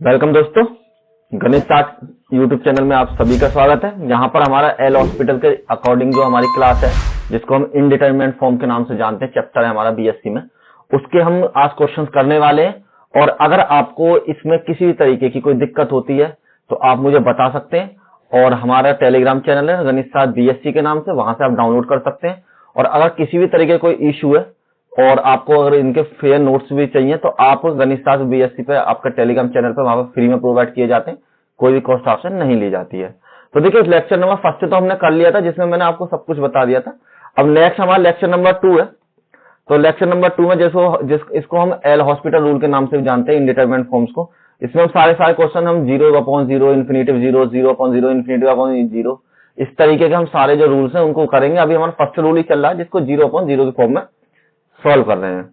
Welcome दोस्तों, गणित start YouTube channel में आप सभी का स्वागत है। यहाँ पर हमारा एल हॉस्पिटल के अकॉर्डिंग जो हमारी क्लास है, जिसको हम इनडिटरमिनेट फॉर्म के नाम से जानते हैं, चैप्टर है हमारा बीएससी में, उसके हम आज क्वेश्चन करने वाले हैं। और अगर आपको इसमें किसी भी तरीके की कोई दिक्कत होती है तो आप मुझे बता सकते हैं। और हमारा टेलीग्राम चैनल है गणित स्टार्ट बीएससी के नाम से, वहां से आप डाउनलोड कर सकते हैं। और अगर किसी भी तरीके का कोई इश्यू है और आपको अगर इनके फेयर नोट्स भी चाहिए तो आप गणित शास्त्र बीएससी पे आपका टेलीग्राम चैनल पे वहां पर फ्री में प्रोवाइड किए जाते हैं, कोई भी कॉस्ट आपसे नहीं ली जाती है। तो देखिए, लेक्चर नंबर फर्स्ट तो हमने कर लिया था, जिसमें मैंने आपको सब कुछ बता दिया था। अब नेक्स्ट हमारा लेक्चर नंबर 2 है। तो लेक्चर नंबर 2 में इसको हम एल हॉस्पिटल रूल के नाम से जानते हैं, इनडिटरमिनेट फॉर्म्स को। इसमें हम सारे क्वेश्चन हम 0/0, इन्फिनिटिव 0, 0/0, इन्फिनिटिव/0, इस तरीके के हम सारे जो रूल्स हैं उनको करेंगे। अभी हमारा फर्स्ट रूल ही चल रहा है, जिसको 0/0 के फॉर्म में सॉल्व कर रहे हैं।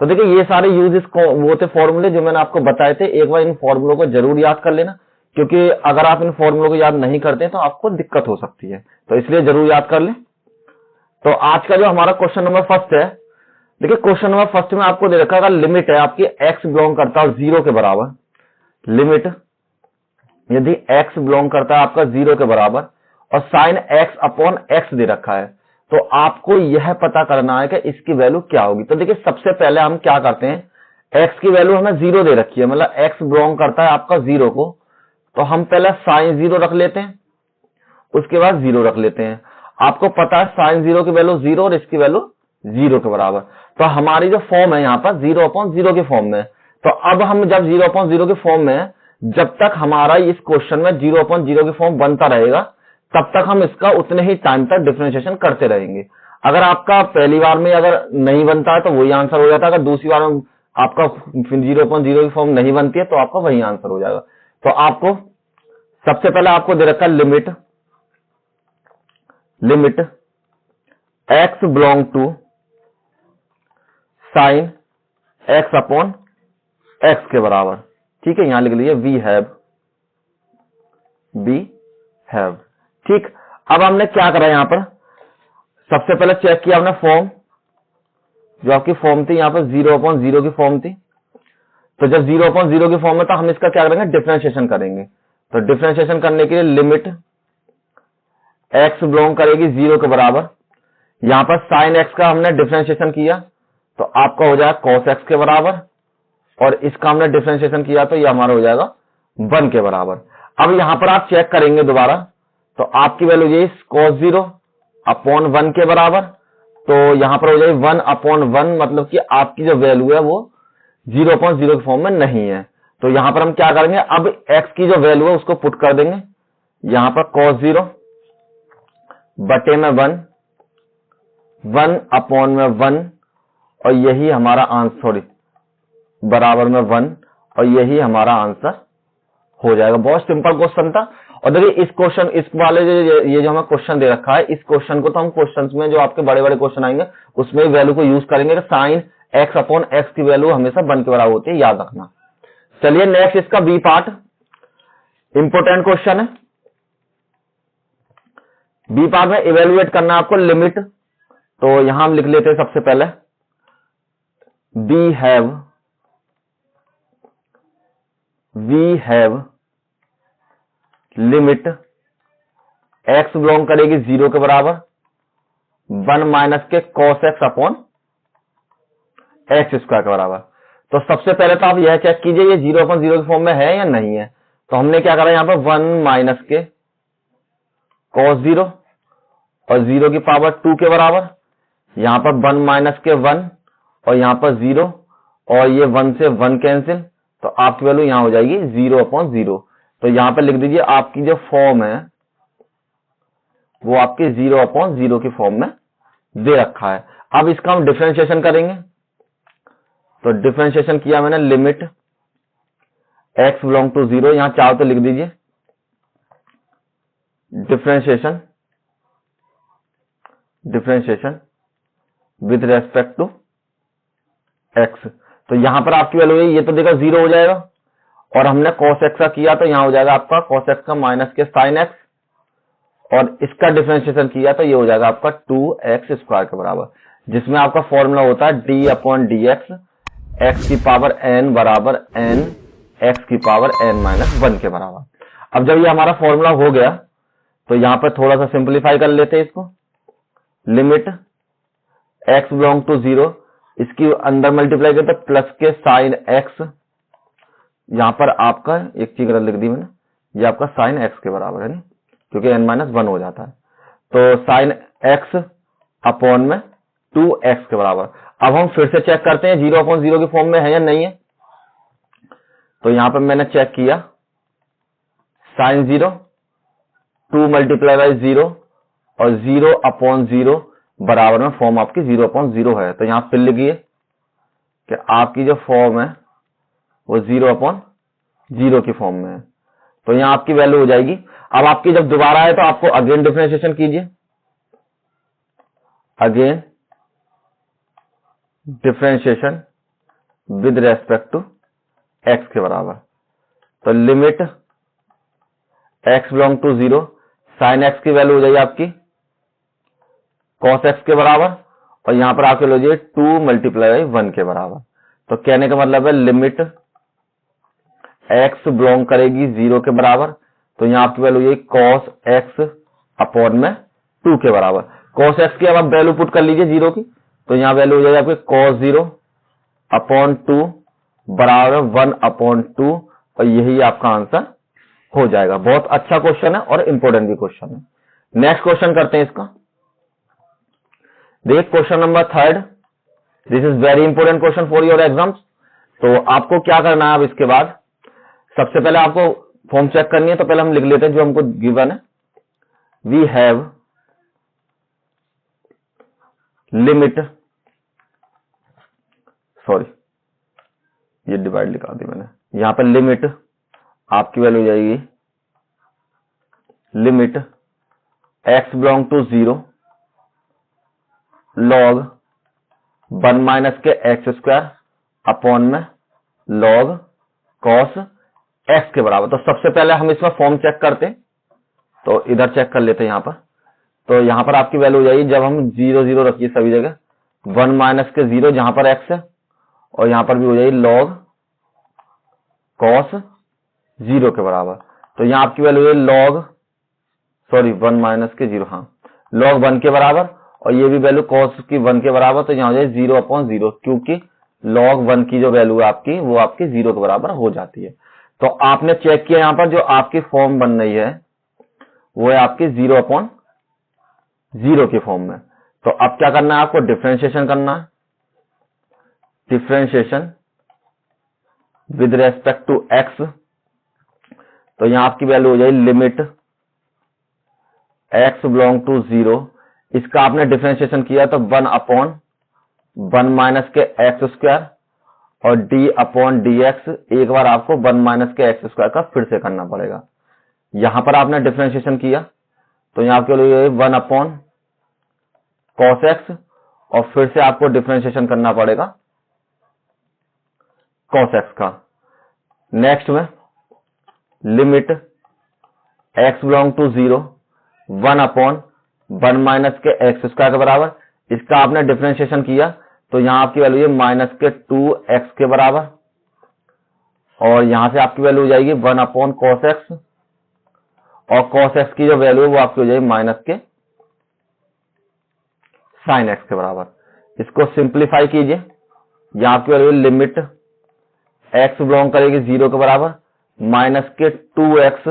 तो देखिए, ये सारे यूज वो थे फॉर्मूले जो मैंने आपको बताए थे। एक बार इन फॉर्मूलों को जरूर याद कर लेना, क्योंकि अगर आप इन फॉर्मूलों को याद नहीं करते तो आपको दिक्कत हो सकती है, तो इसलिए जरूर याद कर लें। तो आज का जो हमारा क्वेश्चन नंबर फर्स्ट है, देखिए क्वेश्चन नंबर फर्स्ट में आपको दे रखा है, लिमिट है आपकी x बिलोंग करता है 0 के बराबर। लिमिट यदि x बिलोंग करता है आपका 0 के बराबर और साइन x/x दे रखा है, तो आपको यह पता करना है कि इसकी वैल्यू क्या होगी। तो देखिए, सबसे पहले हम क्या करते हैं, x की वैल्यू हमें 0 दे रखी है, मतलब x बिलोंग करता है आपका 0 को, तो हम पहले साइन 0 रख लेते हैं, उसके बाद 0 रख लेते हैं। आपको पता है साइन 0 की वैल्यू 0 और इसकी वैल्यू 0 के बराबर। तो हमारी जो फॉर्म है यहाँ पर 0/0 के फॉर्म में। तो अब हम जब 0/0 के फॉर्म में, जब तक हमारा इस क्वेश्चन में 0/0 के फॉर्म बनता रहेगा, तब तक हम इसका उतने ही टाइम तक डिफरेंशिएशन करते रहेंगे। अगर आपका पहली बार में अगर नहीं बनता है तो वही आंसर हो जाता है, अगर दूसरी बार में आपका 0/0 की फॉर्म नहीं बनती है तो आपका वही आंसर हो जाएगा। तो आपको सबसे पहले आपको दे रखा है limit x belong to sine x/x के बराबर। ठीक है, यहां लिख लीजिए वी हैव। ठीक, अब हमने क्या करा यहां पर, सबसे पहले चेक किया हमने फॉर्म, जो आपकी फॉर्म थी यहां पर 0/0 की फॉर्म थी। तो जब 0/0 की फॉर्म में, तो हम इसका क्या करेंगे, डिफरेंशिएशन करेंगे। तो डिफरेंशिएशन करने के लिए लिमिट x बिलोंग करेगी 0 के बराबर। यहां पर साइन x का हमने डिफरेंशिएशन किया तो आपका हो जाएगा cos x के बराबर, और इसका हमने डिफरेंशिएशन किया तो ये हमारा हो जाएगा 1 के बराबर। अब यहां पर आप चेक करेंगे दोबारा, तो आपकी वैल्यू ये cos 0/1 के बराबर। तो यहां पर हो जाएगी 1/1, मतलब कि आपकी जो वैल्यू है वो 0/0 के फॉर्म में नहीं है। तो यहां पर हम क्या करेंगे, अब x की जो वैल्यू है उसको पुट कर देंगे। यहां पर cos 0 बटे में 1/1, और यही हमारा आंसर, सॉरी बराबर में 1, और यही हमारा आंसर हो जाएगा। बहुत सिंपल क्वेश्चन था। और देखिए, इस क्वेश्चन, इस वाले ये जो हमें क्वेश्चन दे रखा है, इस क्वेश्चन को तो हम क्वेश्चंस में जो आपके बड़े बड़े क्वेश्चन आएंगे उसमें वैल्यू को यूज करेंगे। साइन x/x की वैल्यू हमेशा 1 के बराबर होती है, याद रखना। चलिए नेक्स्ट, इसका बी पार्ट, इंपोर्टेंट क्वेश्चन है। बी पार्ट में इवेल्युएट करना है आपको लिमिट। तो यहां हम लिख लेते हैं सबसे पहले we have limit x belong करेगी 0 के बराबर 1 माइनस के cos x/x² के बराबर। तो सबसे पहले तो आप यह चेक कीजिए ये 0/0 के फॉर्म में है या नहीं है। तो हमने क्या करा, यहां पर 1 माइनस के cos 0 और 0 की पावर 2 के बराबर। यहां पर 1 माइनस के 1 और यहां पर 0, और ये 1 से 1 कैंसिल, तो आपकी वैल्यू यहां हो जाएगी 0/0। तो यहां पर लिख दीजिए आपकी जो फॉर्म है वो आपकी 0/0 की फॉर्म में दे रखा है। अब इसका हम डिफरेंशिएशन करेंगे। तो डिफरेंशिएशन किया मैंने, लिमिट x बिलोंग टू 0, यहां चाहो तो लिख दीजिए differentiation with respect to x। तो यहां पर आपकी वैल्यू ये तो देखा 0 हो जाएगा, और हमने cos x का किया तो यहां हो जाएगा आपका cos x का माइनस के sin x, और इसका डिफरेंशिएशन किया तो ये हो जाएगा आपका 2x² के बराबर, जिसमें आपका फॉर्मूला होता है d/dx, x की पावर n बराबर n एक्स की पावर n-1 के बराबर। अब जब ये हमारा फॉर्मूला हो गया तो यहां पर थोड़ा सा सिंप्लीफाई कर लेते हैं इसको। लिमिट x बिलोंग टू 0, इसकी अंदर मल्टीप्लाई करते प्लस के साइन एक्स, यहां पर आपका एक चीज गलत लिख दी मैंने, ये आपका साइन एक्स के बराबर है नहीं, क्योंकि n-1 हो जाता है। तो साइन एक्स अपॉन में 2x के बराबर। अब हम फिर से चेक करते हैं 0/0 की फॉर्म में है या नहीं है। तो यहां पर मैंने चेक किया, साइन 0 2 मल्टीप्लाई बाई 0 और 0/0 बराबर में फॉर्म आपकी 0/0 है। तो यहां फिर लिखिए कि आपकी जो फॉर्म है वो 0/0 की फॉर्म में है। तो यहां आपकी वैल्यू हो जाएगी। अब आपकी जब दोबारा है तो आपको अगेन डिफरेंशिएशन कीजिए, again differentiation with respect to x के बराबर। तो limit x belong to 0, sine x की वैल्यू हो जाएगी आपकी कॉस एक्स के बराबर, और यहां पर आपके लो जाइए 2 मल्टीप्लाई बाई 1 के बराबर। तो कहने का मतलब है लिमिट एक्स बिलोंग करेगी 0 के बराबर, तो यहां आपकी वैल्यू ये कॉस एक्स अपॉन में 2 के बराबर। कॉस एक्स की अब आप वैल्यू पुट कर लीजिए 0 की, तो यहां वैल्यू हो जाएगी आपकी कॉस 0 अपॉन 2 बराबर 1/2, और यही आपका आंसर हो जाएगा। बहुत अच्छा क्वेश्चन है और इंपॉर्टेंट भी क्वेश्चन है। नेक्स्ट क्वेश्चन करते हैं इसका। देखिए question number 3, this is very important question for your exams. तो आपको क्या करना है अब इसके बाद, सबसे पहले आपको फॉर्म चेक करनी है। तो पहले हम लिख लेते हैं जो हमको गिवन है, वी हैव लिमिट, सॉरी ये डिवाइड लिखा दी मैंने, यहां पर लिमिट आपकी वैल्यू हो जाएगी limit x belong to 0 log 1 minus के एक्स स्क्वायर अपॉन में लॉग कॉस एक्स के बराबर। तो सबसे पहले हम इसमें फॉर्म चेक करते हैं, तो इधर चेक कर लेते हैं यहां पर। तो यहां पर आपकी वैल्यू हो जाएगी, जब हम 0 0 रखिए सभी जगह, 1 माइनस के 0 जहां पर एक्स है, और यहां पर भी हो जाएगी लॉग कॉस 0 के बराबर। तो यहां आपकी वैल्यू है लॉग, सॉरी 1 माइनस के 0, हाँ लॉग 1 के बराबर, और ये भी वैल्यू कॉस की 1 के बराबर। तो यहां हो जाए 0/0, क्योंकि लॉग 1 की जो वैल्यू है आपकी वो आपकी 0 के बराबर हो जाती है। तो आपने चेक किया यहां पर जो आपकी फॉर्म बन रही है वो है आपकी 0/0 की फॉर्म में। तो अब क्या करना है आपको, डिफरेंशिएशन करना है, differentiation with respect to x. तो यहां आपकी वैल्यू हो जाएगी लिमिट एक्स बिलोंग टू 0, इसका आपने डिफरेंशिएशन किया तो 1/1 माइनस के एक्स स्क्वायर और डी अपॉन डी एक्स। एक बार आपको 1 माइनस के एक्स स्क्वायर का फिर से करना पड़ेगा। यहां पर आपने डिफरेंशिएशन किया तो यहां आपके लिए 1 अपॉन कॉस एक्स, और फिर से आपको डिफरेंशिएशन करना पड़ेगा कॉस एक्स का। नेक्स्ट में limit x belong to 0 1/1 minus के एक्स स्क्वायर के बराबर, इसका आपने डिफरेंशिएशन किया तो यहां आपकी वैल्यू है माइनस के 2x के बराबर, और यहां से आपकी वैल्यू हो जाएगी 1 अपॉन कॉस एक्स, और कॉस एक्स की जो वैल्यू है वो आपकी हो जाएगी माइनस के साइन एक्स के बराबर। इसको सिंप्लीफाई कीजिए, यहां आपकी वैल्यू लिमिट एक्स बिलोंग करेगी 0 के बराबर माइनस के 2x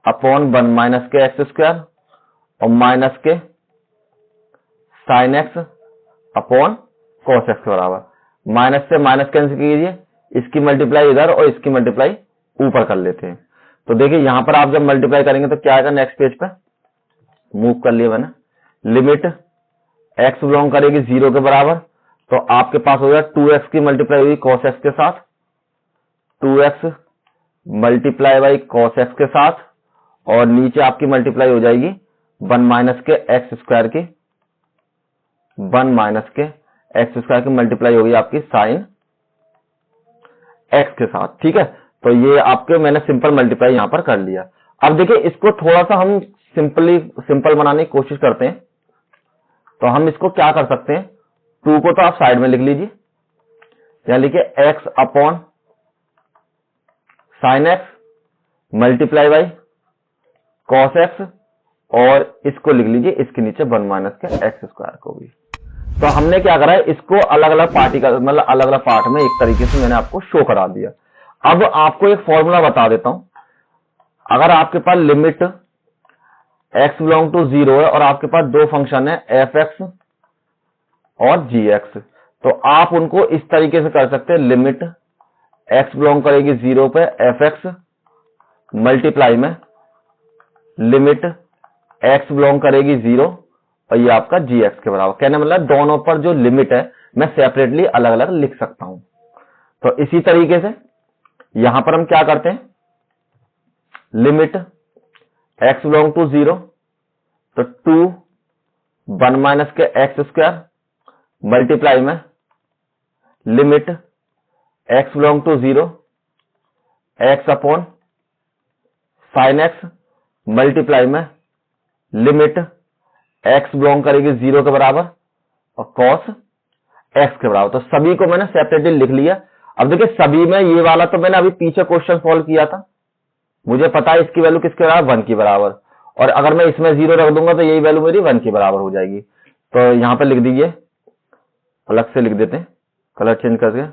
अपॉन 1 माइनस के एक्स स्क्वायर और माइनस के sine x upon cos x के बराबर। माइनस से माइनस कैंसिल कीजिए, इसकी मल्टीप्लाई इधर और इसकी मल्टीप्लाई ऊपर कर लेते हैं। तो देखिए यहां पर आप जब मल्टीप्लाई करेंगे तो क्या आएगा, नेक्स्ट पेज पे मूव कर लिया मैंने, लिमिट एक्स बिलोंग करेगी 0 के बराबर, तो आपके पास हो गया 2x की मल्टीप्लाई हुई कॉस एक्स के साथ, 2x multiply by cos x के साथ, और नीचे आपकी मल्टीप्लाई हो जाएगी 1 माइनस के एक्स स्क्वायर की, 1 माइनस के एक्स स्क्वायर की मल्टीप्लाई होगी आपकी साइन एक्स के साथ। ठीक है, तो ये आपके मैंने सिंपल मल्टीप्लाई यहां पर कर लिया। अब देखिए इसको थोड़ा सा हम सिंपल बनाने की कोशिश करते हैं। तो हम इसको क्या कर सकते हैं, 2 को तो आप साइड में लिख लीजिए, यहां लिखिए x upon sine x multiply by cos x, और इसको लिख लीजिए इसके नीचे 1 माइनस के एक्स स्क्वायर को भी। तो हमने क्या करा है, इसको अलग अलग पार्टिकल मतलब अलग अलग पार्ट में एक तरीके से मैंने आपको शो करा दिया। अब आपको एक फॉर्मूला बता देता हूं। अगर आपके पास लिमिट x बिलोंग टू 0 है और आपके पास दो फंक्शन है एफ एक्स और जी एक्स, तो आप उनको इस तरीके से कर सकते हैं, लिमिट x बिलोंग करेगी 0 पे एफ एक्स मल्टीप्लाई में लिमिट x बिलोंग करेगी 0 और ये आपका जी एक्स के बराबर। कहने मतलब दोनों पर जो लिमिट है मैं सेपरेटली अलग अलग लिख सकता हूं। तो इसी तरीके से यहां पर हम क्या करते हैं, लिमिट x बिलोंग टू 0 तो 2 1 माइनस के एक्स स्क्वायर मल्टीप्लाई में limit x belong to 0 x upon sine x multiply में लिमिट x बिलोंग करेगी 0 के बराबर और cos x के बराबर। तो सभी को मैंने सेपरेटली लिख लिया। अब देखिए सभी में ये वाला तो मैंने अभी पीछे क्वेश्चन सॉल्व किया था, मुझे पता है इसकी वैल्यू किसके बराबर 1 के बराबर, और अगर मैं इसमें 0 रख दूंगा तो यही वैल्यू मेरी 1 के बराबर हो जाएगी। तो यहां पर लिख दीजिए, अलग से लिख देते हैं कलर चेंज करके,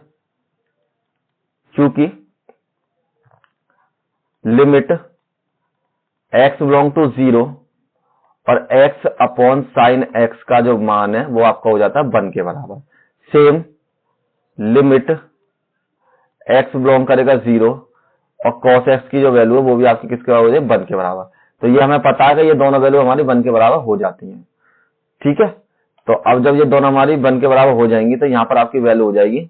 क्योंकि लिमिट x बिलोंग टू 0 और x अपॉन साइन x का जो मान है वो आपका हो जाता है 1 के बराबर। सेम लिमिट x बिलोंग करेगा 0 और cos x की जो वैल्यू है वो भी आपकी किसके बराबर हो जाएगी 1 के बराबर। तो ये हमें पता है कि ये दोनों वैल्यू हमारी 1 के बराबर हो जाती हैं। ठीक है, तो अब जब ये दोनों हमारी 1 के बराबर हो जाएंगी तो यहां पर आपकी वैल्यू हो जाएगी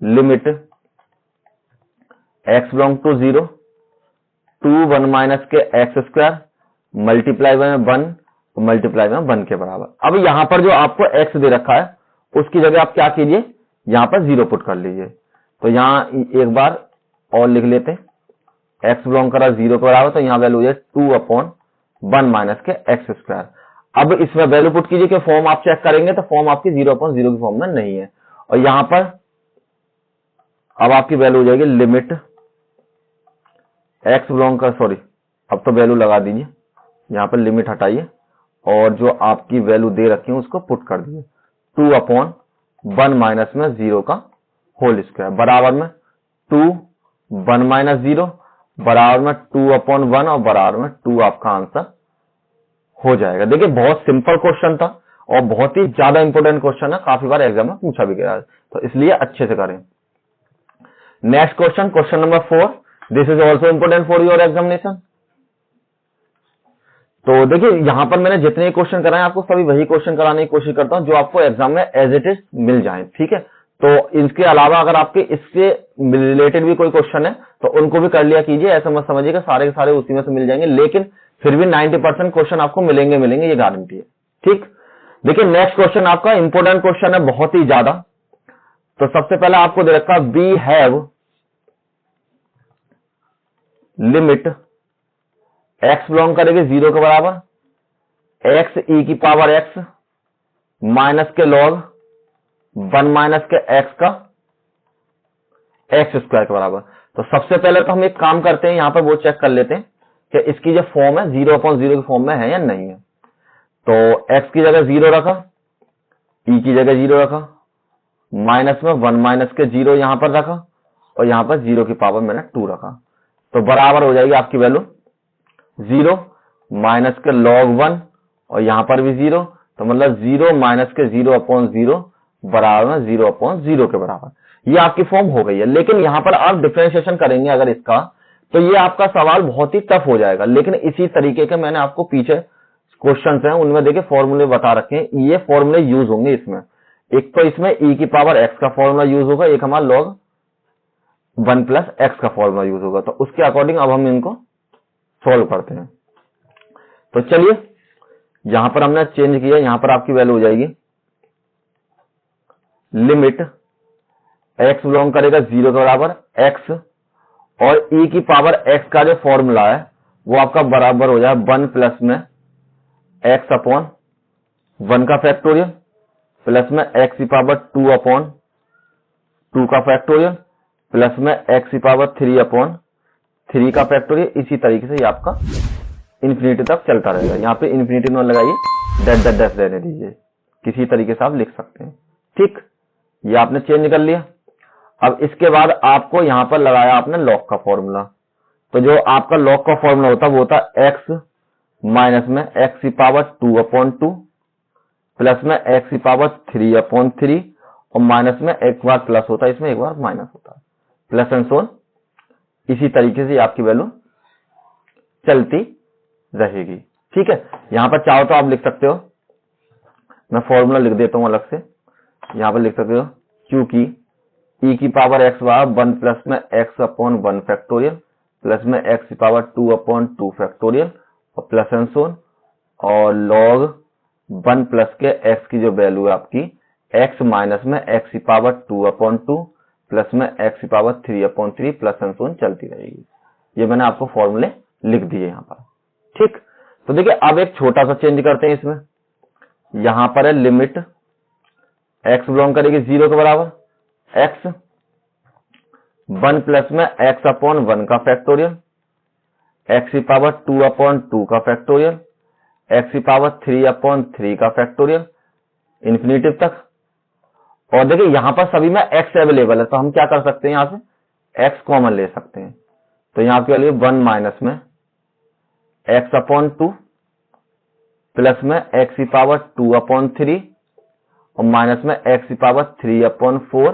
limit x belong to 0 2 1 minus के एक्स स्क्वायर मल्टीप्लाई में 1 मल्टीप्लाई में 1 के बराबर। अब यहां पर जो आपको x दे रखा है उसकी जगह आप क्या कीजिए, यहां पर 0 पुट कर लीजिए। तो यहां एक बार और लिख लेते हैं, x बिलोंग करा 0 के बराबर, तो यहां वैल्यू हो जाए 2 अपॉन 1 माइनस के एक्स स्क्वायर। अब इसमें वैल्यू पुट कीजिए कि फॉर्म आप चेक करेंगे तो फॉर्म आपकी 0 अपॉन 0 की फॉर्म में नहीं है, और यहां पर अब आपकी वैल्यू हो जाएगी लिमिट x बिलोंग कर, सॉरी अब तो वैल्यू लगा दीजिए, यहां पर लिमिट हटाइए और जो आपकी वैल्यू दे रखी है उसको पुट कर दीजिए 2 अपॉन 1 माइनस में 0 का होल स्क्वायर बराबर में 2 1 माइनस 0 बराबर में 2 अपॉन 1 और बराबर में 2 आपका आंसर हो जाएगा। देखिए बहुत सिंपल क्वेश्चन था और बहुत ही ज्यादा इंपॉर्टेंट क्वेश्चन है, काफी बार एग्जाम में पूछा भी गया है, तो इसलिए अच्छे से करें। Next question, question number 4, this is also important for your examination. तो देखिए यहां पर मैंने जितने क्वेश्चन कराए आपको सभी वही क्वेश्चन कराने की कोशिश करता हूं जो आपको एग्जाम में एज इट इज मिल जाए। ठीक है, तो इसके अलावा अगर आपके इससे रिलेटेड भी कोई क्वेश्चन है तो उनको भी कर लिया कीजिए, ऐसा मत समझिए कि सारे के सारे उसी में से मिल जाएंगे, लेकिन फिर भी 90% क्वेश्चन आपको मिलेंगे ये गारंटी है। ठीक, देखिए नेक्स्ट क्वेश्चन आपका इंपॉर्टेंट क्वेश्चन है बहुत ही ज्यादा। तो सबसे पहले आपको दे रखा we have limit x belong करेगी 0 के बराबर x e की पावर x माइनस के लॉग 1 माइनस के x का x स्क्वायर के बराबर। तो सबसे पहले तो हम एक काम करते हैं, यहां पर वो चेक कर लेते हैं कि इसकी जो फॉर्म है 0 अपॉन 0 की फॉर्म में है या नहीं है। तो x की जगह 0 रखा, e की जगह 0 रखा, माइनस में 1 माइनस के 0 यहां पर रखा और यहां पर 0 की पावर मैंने 2 रखा, तो बराबर हो जाएगी आपकी वैल्यू 0 माइनस के लॉग 1 और यहां पर भी 0, तो मतलब 0 माइनस के 0 अपॉन 0 बराबर में 0 अपॉन 0 के बराबर। ये आपकी फॉर्म हो गई है। लेकिन यहां पर आप डिफरेंशिएशन करेंगे अगर इसका, तो ये आपका सवाल बहुत ही टफ हो जाएगा। लेकिन इसी तरीके के मैंने आपको पीछे क्वेश्चंस हैं उनमें देखिए फॉर्मूले बता रखे हैं, ये फॉर्मूले यूज होंगे इसमें। एक तो इसमें e की पावर x का फॉर्मूला यूज होगा, एक हमारा लॉग 1 प्लस एक्स का फॉर्मूला यूज होगा। तो उसके अकॉर्डिंग अब हम इनको सॉल्व करते हैं। तो चलिए यहां पर हमने चेंज किया, यहां पर आपकी वैल्यू हो जाएगी लिमिट x बिलोंग करेगा 0 के बराबर x और e की पावर x का जो फॉर्मूला है वो आपका बराबर हो जाए 1 प्लस में x अपॉन 1 का फैक्टोरियल प्लस में x की पावर 2 अपॉन 2 का फैक्टोरियल प्लस में एक्स की पावर 3 अपॉन 3 का फैक्टोरियल। इसी तरीके से ये आपका इन्फिनिटी तक चलता रहेगा। यहाँ पे इन्फिनिटी में लगाइए, डैश रहने दीजिए, किसी तरीके से आप लिख सकते हैं। ठीक, ये आपने चेंज कर लिया। अब इसके बाद आपको यहाँ पर लगाया आपने लॉग का फॉर्मूला। तो जो आपका लॉग का फॉर्मूला होता है वो होता है एक्स माइनस में एक्स की पावर 2 अपॉन 2 प्लस में एक्स की पावर 3 अपॉन 3 और माइनस में एक बार प्लस होता है, इसमें एक बार माइनस होता है, प्लस एंड सोन। इसी तरीके से आपकी वैल्यू चलती रहेगी। ठीक है, यहां पर चाहो तो आप लिख सकते हो, मैं फॉर्मूला लिख देता हूं अलग से। यहां पर लिख सकते हो क्योंकि e की पावर x बराबर 1 प्लस में x अपॉन 1 फैक्टोरियल प्लस में x की पावर 2 अपॉन 2 फैक्टोरियल और प्लस एंड सोन, और लॉग 1 प्लस के x की जो वैल्यू है आपकी x माइनस में x की पावर 2 अपॉन 2 प्लस में x की पावर 3 अपॉन 3 प्लस एंड सोन चलती रहेगी। ये मैंने आपको फॉर्मूले लिख दिए यहाँ पर। ठीक, तो देखिए अब एक छोटा सा चेंज करते हैं इसमें। यहां पर है लिमिट x बिलोंग करेगी 0 के बराबर, x 1 प्लस में x अपॉन 1 का फैक्टोरियल, x की पावर 2 अपॉन 2 का फैक्टोरियल, x की पावर 3 अपॉन 3 का फैक्टोरियल इन्फिनिटी तक। और देखिए यहां पर सभी में x अवेलेबल है, तो हम क्या कर सकते हैं, यहां से x कॉमन ले सकते हैं। तो यहां की वैल्यू 1 माइनस में x अपॉन 2 प्लस में x की पावर 2 अपॉन 3 और माइनस में x की पावर 3 अपॉन 4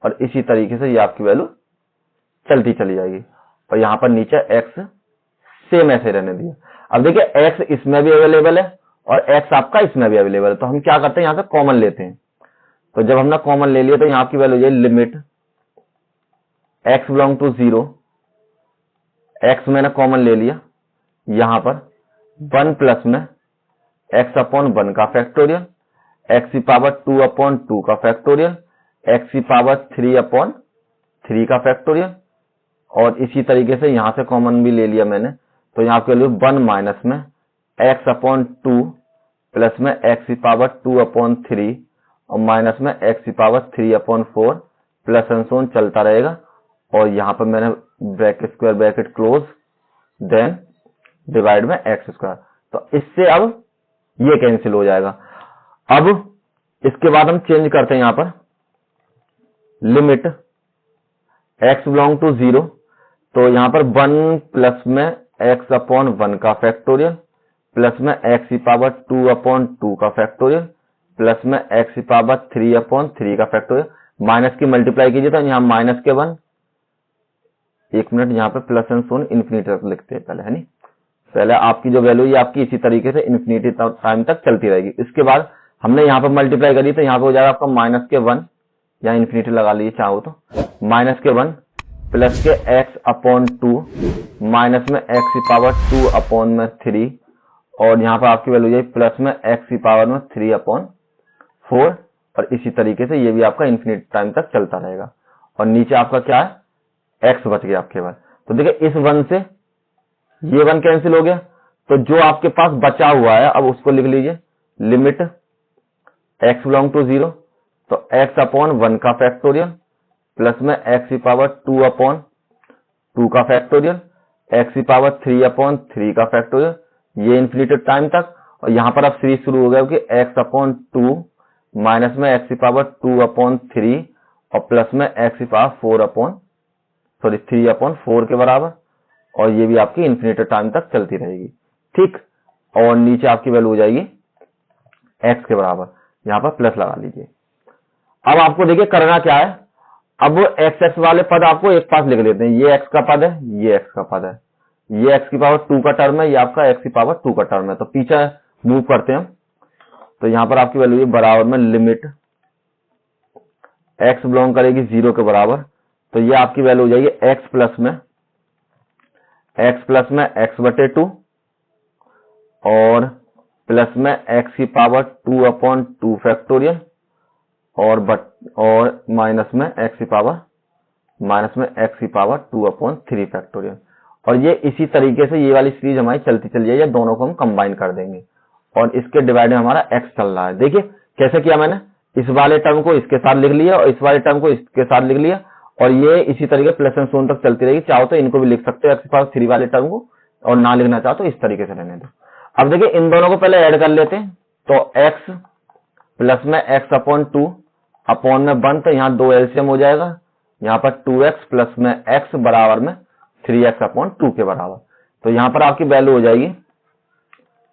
और इसी तरीके से ये आपकी वैल्यू चलती चली जाएगी। और यहां पर नीचे x सेम ऐसे रहने दिया। अब देखिए x इसमें भी अवेलेबल है और x आपका इसमें भी अवेलेबल है, तो हम क्या करते हैं, यहां से कॉमन लेते हैं। तो जब हमने कॉमन ले लिया तो यहां की वैल्यू ये limit x belong to 0, x मैंने कॉमन ले लिया, यहां पर 1 प्लस में x अपॉन 1 का फैक्टोरियल, x की पावर 2 अपॉन 2 का फैक्टोरियल, x की पावर 3 अपॉन 3 का फैक्टोरियल और इसी तरीके से यहां से कॉमन भी ले लिया मैंने। तो यहां की वैल्यू 1 माइनस में x अपॉन 2 प्लस में x की पावर 2 अपॉन 3 और माइनस में x की power 3 upon 4 plus and so on चलता रहेगा। और यहां पर मैंने bracket square bracket close then divide में एक्स स्क्वायर। तो इससे अब ये कैंसिल हो जाएगा। अब इसके बाद हम चेंज करते हैं यहां पर लिमिट x बिलोंग टू 0, तो यहां पर 1 प्लस में x अपॉन 1 का फैक्टोरियल प्लस में x की पावर 2 अपॉन 2 का फैक्टोरियल प्लस में x की पावर 3 अपॉन 3 का फैक्टोरियल। माइनस की मल्टीप्लाई कीजिए तो यहां माइनस के 1, एक मिनट, यहां पर प्लस एंड सोन इन्फिनिटी तक लिखते हैं पहले, है नहीं, पहले आपकी जो वैल्यू ये आपकी इसी तरीके से इन्फिनिटी टाइम तक चलती रहेगी। इसके बाद हमने यहाँ पर मल्टीप्लाई करी तो यहाँ पे हो जाएगा आपका माइनस के 1, या इन्फिनिटी लगा लीजिए चाहो तो, माइनस के 1 प्लस के x अपॉन 2 माइनस में x की पावर 2 अपॉन में 3 और यहाँ पर आपकी वैल्यू जाएगी प्लस में x की पावर में 3 अपॉन 4 और इसी तरीके से ये भी आपका इन्फिनिटी टाइम तक चलता रहेगा। और नीचे आपका क्या है, x बच गया आपके पास। तो देखिए इस 1 से ये 1 कैंसिल हो गया, तो जो आपके पास बचा हुआ है अब उसको लिख लीजिए लिमिट x बिलोंग टू 0, तो x अपॉन 1 का फैक्टोरियल प्लस में x की पावर 2 अपॉन 2 का फैक्टोरियल, x की पावर 3 अपॉन 3 का फैक्टोरियल, ये इन्फिनिटी टाइम तक। और यहां पर अब सीरीज शुरू हो गया कि x अपॉन 2 माइनस में x की पावर 2 अपॉन 3 और प्लस में x की पावर 3 अपॉन 4 के बराबर, और ये भी आपकी इन्फिनिटी टाइम तक चलती रहेगी। ठीक, और नीचे आपकी वैल्यू हो जाएगी x के बराबर, यहां पर प्लस लगा लीजिए। अब आपको देखिए करना क्या है, अब x वाले पद आपको एक पास लिख लेते हैं, ये x का पद है, ये x का पद है, ये x की पावर 2 का टर्म है, ये आपका x की पावर 2 का टर्म है। तो पीछे मूव करते हैं, तो यहां पर आपकी वैल्यू बराबर में लिमिट x बिलोंग करेगी 0 के बराबर, तो ये आपकी वैल्यू हो जाएगी x प्लस में x बटे 2 और प्लस में x की पावर 2 अपॉन 2 फैक्टोरियल और माइनस में x की पावर 2 अपॉन 3 फैक्टोरियल। और ये इसी तरीके से ये वाली सीरीज हमारी चलती चली जाएगी, दोनों को हम कंबाइन कर देंगे और इसके डिवाइड में हमारा x चल रहा है। देखिए कैसे किया मैंने, इस वाले टर्म को इसके साथ लिख लिया और इस वाले टर्म को इसके साथ लिख लिया और ये इसी तरीके प्लस एंड सोन तक चलती रहेगी। चाहो तो इनको भी लिख सकते हो x पावर 3 वाले टर्म को, और ना लिखना चाहो तो इस तरीके से रहने दो। अब देखिए इन दोनों को पहले ऐड कर लेते हैं, तो x प्लस में x अपॉन 2 अपॉन में 1, तो यहाँ 2 एलसीएम हो जाएगा, यहाँ पर 2x प्लस में x बराबर में 3x अपॉन 2 के बराबर। तो यहाँ पर आपकी वैल्यू हो जाएगी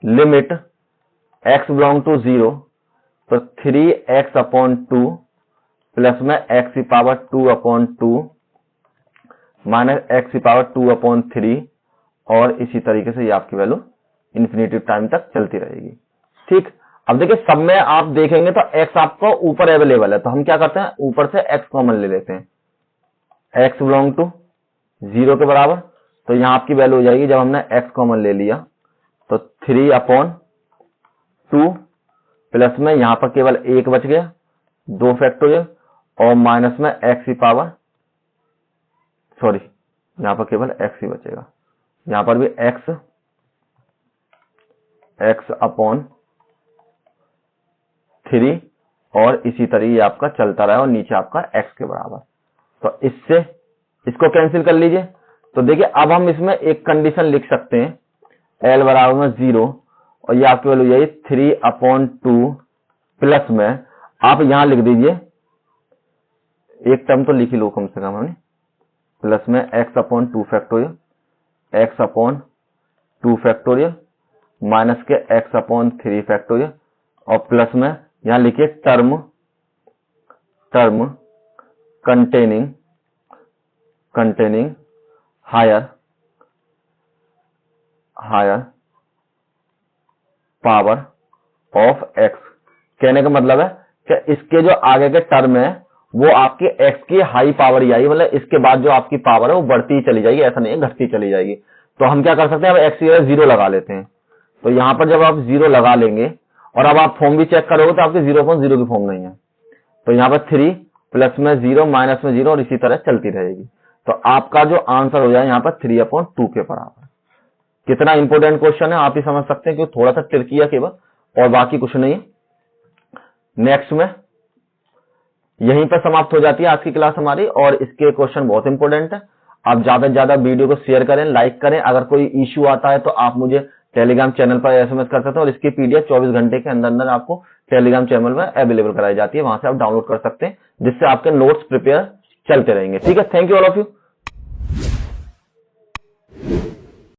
लिमिट x बिलोंग टू 0, तो 3x अपॉन 2 प्लस में x की पावर 2 अपॉन 2 माइनस x की पावर 2 अपॉन 3, और इसी तरीके से ये आपकी वैल्यू इन्फिनिटी टाइम तक चलती रहेगी। ठीक, अब देखिए सब में आप देखेंगे तो x आपको ऊपर अवेलेबल है, तो हम क्या करते हैं ऊपर से x कॉमन ले लेते हैं, x बिलोंग टू 0 के बराबर। तो यहां आपकी वैल्यू हो जाएगी, जब हमने x कॉमन ले लिया तो 3 अपॉन 2 प्लस में यहां पर केवल 1 बच गया, 2 फैक्टोरियल, और माइनस में x की पावर, सॉरी यहां पर केवल x ही बचेगा, यहां पर भी x अपॉन 3, और इसी तरीके आपका चलता रहा और नीचे आपका x के बराबर। तो इससे इसको कैंसिल कर लीजिए। तो देखिए अब हम इसमें एक कंडीशन लिख सकते हैं, l बराबर में 0, और ये आपकी वैल्यू यही 3 अपॉन 2 प्लस में आप यहां लिख दीजिए, एक टर्म तो लिख ही लो कम से कम हमने, प्लस में x upon 2 factorial, x upon 2 factorial minus के x अपॉन 3 फैक्टोरियल, और प्लस में यहां लिखिए term containing higher power of x। कहने का मतलब है कि इसके जो आगे के टर्म है वो आपके x की हाई पावर ही आई, मतलब इसके बाद जो आपकी पावर है वो बढ़ती ही चली जाएगी, ऐसा नहीं है घटती चली जाएगी। तो हम क्या कर सकते हैं, अब x की जगह 0 लगा लेते हैं। तो यहां पर जब आप 0 लगा लेंगे, और अब आप फॉर्म भी चेक करोगे तो आपके 0.0 की फॉर्म नहीं है, तो यहाँ पर 3 प्लस में 0 माइनस में 0, और इसी तरह चलती रहेगी। तो आपका जो आंसर हो जाए यहाँ पर 3/2 के बराबर। कितना इंपॉर्टेंट क्वेश्चन है आप ही समझ सकते हैं, क्योंकि थोड़ा सा ट्रिकी है केवल, और बाकी कुछ नहीं है। नेक्स्ट में यहीं पर समाप्त हो जाती है आज की क्लास हमारी, और इसके क्वेश्चन बहुत इंपॉर्टेंट है। आप ज्यादा से ज्यादा वीडियो को शेयर करें, लाइक करें। अगर कोई इश्यू आता है तो आप मुझे टेलीग्राम चैनल पर एसएमएस कर सकते हैं, और इसकी पीडीएफ 24 घंटे के अंदर अंदर आपको टेलीग्राम चैनल में अवेलेबल कराई जाती है, वहां से आप डाउनलोड कर सकते हैं, जिससे आपके नोट्स प्रिपेयर चलते रहेंगे। ठीक है, thank you all of you.